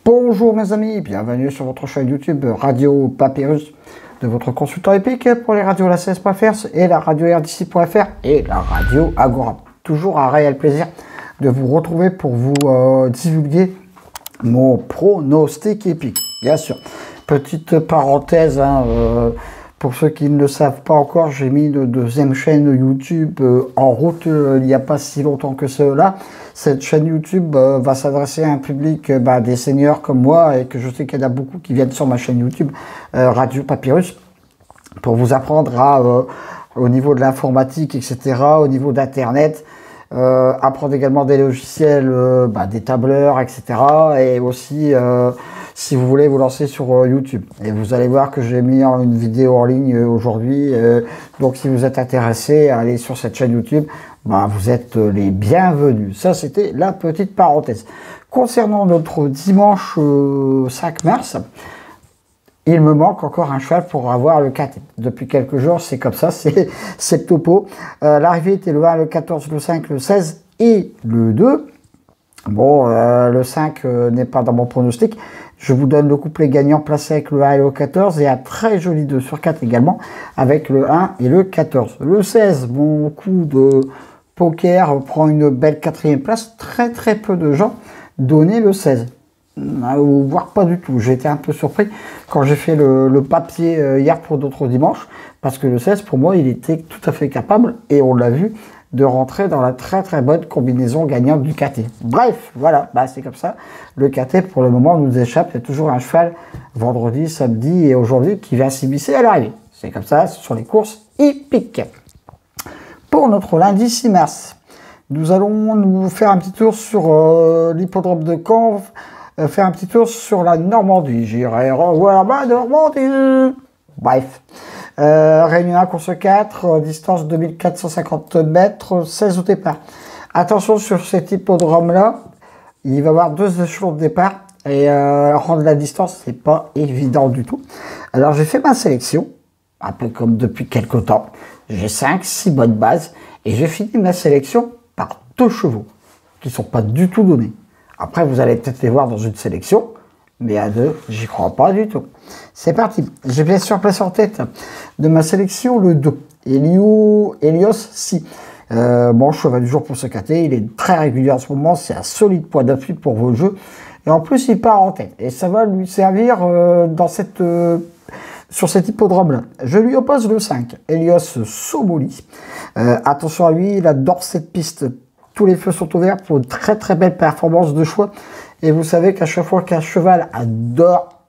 Bonjour mes amis, bienvenue sur votre chaîne YouTube Radio Papyrus de votre consultant épique pour les radios la 16.fr et la radio RDC.fr et la radio Agora. Toujours un réel plaisir de vous retrouver pour vous divulguer mon pronostic épique. Bien sûr, petite parenthèse, pour ceux qui ne le savent pas encore, j'ai mis une deuxième chaîne YouTube en route il n'y a pas si longtemps que cela. Cette chaîne YouTube va s'adresser à un public des seniors comme moi, et que je sais qu'il y en a beaucoup qui viennent sur ma chaîne YouTube Radio Papyrus pour vous apprendre au niveau de l'informatique, etc., au niveau d'Internet, apprendre également des logiciels, des tableurs, etc., et aussi si vous voulez vous lancer sur YouTube. Et vous allez voir que j'ai mis une vidéo en ligne aujourd'hui, donc si vous êtes intéressé à aller sur cette chaîne YouTube, vous êtes les bienvenus. Ça, c'était la petite parenthèse. Concernant notre dimanche 5 mars, il me manque encore un cheval pour avoir le 4. Depuis quelques jours, c'est comme ça, c'est le topo. L'arrivée était le 1, le 14, le 5, le 16 et le 2. Bon, le 5 n'est pas dans mon pronostic. Je vous donne le couplet gagnant placé avec le 1 et le 14 et un très joli 2 sur 4 également avec le 1 et le 14. Le 16, mon coup de poker prend une belle 4e place. Très peu de gens donnaient le 16. Voire pas du tout. J'ai été un peu surpris quand j'ai fait le papier hier pour d'autres dimanches, parce que le 16 pour moi il était tout à fait capable, et on l'a vu, de rentrer dans la très bonne combinaison gagnante du KT. Bref, voilà, c'est comme ça. Le KT pour le moment nous échappe. Il y a toujours un cheval vendredi, samedi et aujourd'hui qui vient s'immiscer à l'arrivée. C'est comme ça, ce sont les courses hippiques. Pour notre lundi 6 mars, nous allons nous faire un petit tour sur l'hippodrome de Caen, faire un petit tour sur la Normandie. J'irai revoir ma Normandie. Bref. Réunion 1, course 4, distance 2450 mètres, 16 au départ. Attention sur cet hippodrome-là, il va y avoir 2 échelons de départ, et rendre la distance, c'est pas évident du tout. Alors j'ai fait ma sélection, un peu comme depuis quelques temps. J'ai 5-6 bonnes bases, et j'ai fini ma sélection par 2 chevaux, qui ne sont pas du tout donnés. Après, vous allez peut-être les voir dans une sélection, mais à 2, j'y crois pas du tout. C'est parti. J'ai bien sûr placé en tête de ma sélection le 2. Helios Si. Mon cheval du jour pour ce KT. Il est très régulier en ce moment. C'est un solide point d'appui pour vos jeux. Et en plus, il part en tête. Et ça va lui servir sur cet hippodrome-là. Je lui oppose le 5. Helios Somoli. Attention à lui, il adore cette piste. Tous les feux sont ouverts pour une très belle performance de choix. Et vous savez qu'à chaque fois qu'un cheval adore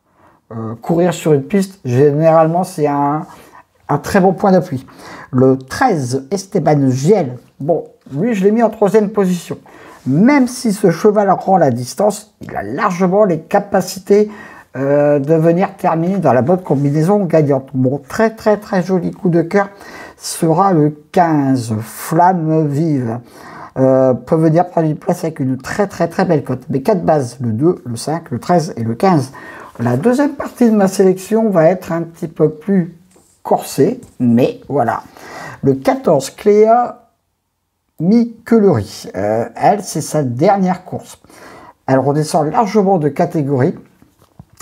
courir sur une piste, généralement c'est un très bon point d'appui. Le 13, Esteban Giel. Bon, lui je l'ai mis en 3e position. Même si ce cheval rend la distance, il a largement les capacités de venir terminer dans la bonne combinaison gagnante. Mon très joli coup de cœur sera le 15, Flamme Vive. Peut venir prendre une place avec une très belle cote. Mes 4 bases, le 2, le 5, le 13 et le 15. La deuxième partie de ma sélection va être un petit peu plus corsée, mais voilà. Le 14, Cléa Miquellerie. Elle, c'est sa dernière course. Elle redescend largement de catégorie.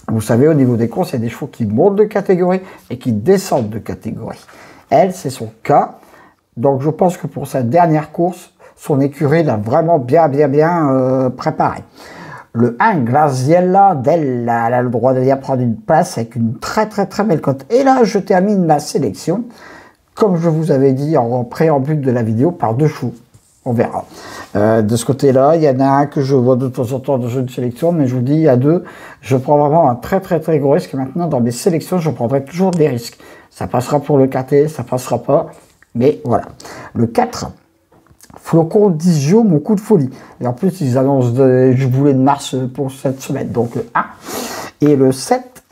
Vous savez, au niveau des courses, il y a des chevaux qui montent de catégorie et qui descendent de catégorie. Elle, c'est son cas. Donc, je pense que pour sa dernière course, son écurie l'a vraiment bien préparé. Le 1, Graziella Della, elle a le droit d'aller prendre une place avec une très belle cote. Et là, je termine ma sélection, comme je vous avais dit en préambule de la vidéo, par 2 chevaux. On verra. De ce côté-là, il y en a un que je vois de temps en temps dans une sélection, mais je vous dis, il y a 2. Je prends vraiment un très gros risque. Maintenant, dans mes sélections, je prendrai toujours des risques. Ça passera pour le KT, ça passera pas. Mais voilà. Le 4, Flocon d'Isio, mon coup de folie. Et en plus, ils annoncent des jubilés de mars pour cette semaine. Donc, 1. Et le 7,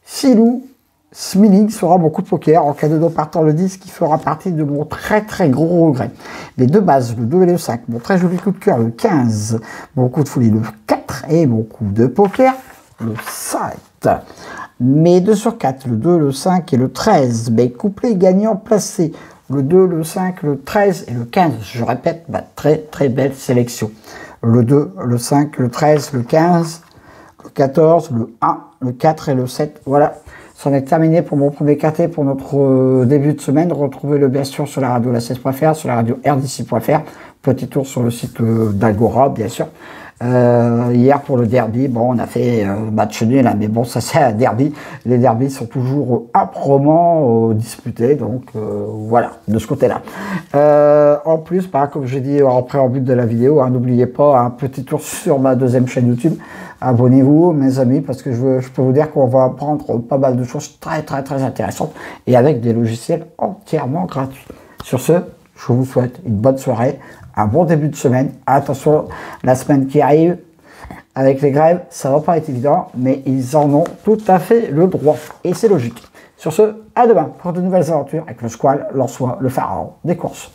Filou Smiling sera mon coup de poker. En cas de non partant le 10, qui fera partie de mon très gros regret. Les 2 bases, le 2 et le 5. Mon très joli coup de cœur, le 15. Mon coup de folie, le 4. Et mon coup de poker, le 7. Mes 2 sur 4, le 2, le 5 et le 13. Mes couplets gagnants placés. Le 2, le 5, le 13 et le 15. Je répète, très belle sélection. Le 2, le 5, le 13, le 15. le 14, le 1, le 4 et le 7. Voilà, c'en est terminé pour mon premier KT pour notre début de semaine. Retrouvez-le bien sûr sur la radio la16.fr, sur la radio rdc.fr. Petit tour sur le site d'Agora, bien sûr. Hier pour le derby, bon, on a fait match nul, hein, mais bon, ça c'est un derby. Les derbys sont toujours âprement disputés, donc voilà, de ce côté-là. En plus, comme j'ai dit en préambule de la vidéo, hein, n'oubliez pas un petit tour sur ma deuxième chaîne YouTube. Abonnez-vous, mes amis, parce que je peux vous dire qu'on va apprendre pas mal de choses très intéressantes et avec des logiciels entièrement gratuits. Sur ce, je vous souhaite une bonne soirée, un bon début de semaine. Attention, la semaine qui arrive, avec les grèves, ça va pas être évident, mais ils en ont tout à fait le droit. Et c'est logique. Sur ce, à demain pour de nouvelles aventures avec le Squall, l'Ansois, le Pharaon des courses.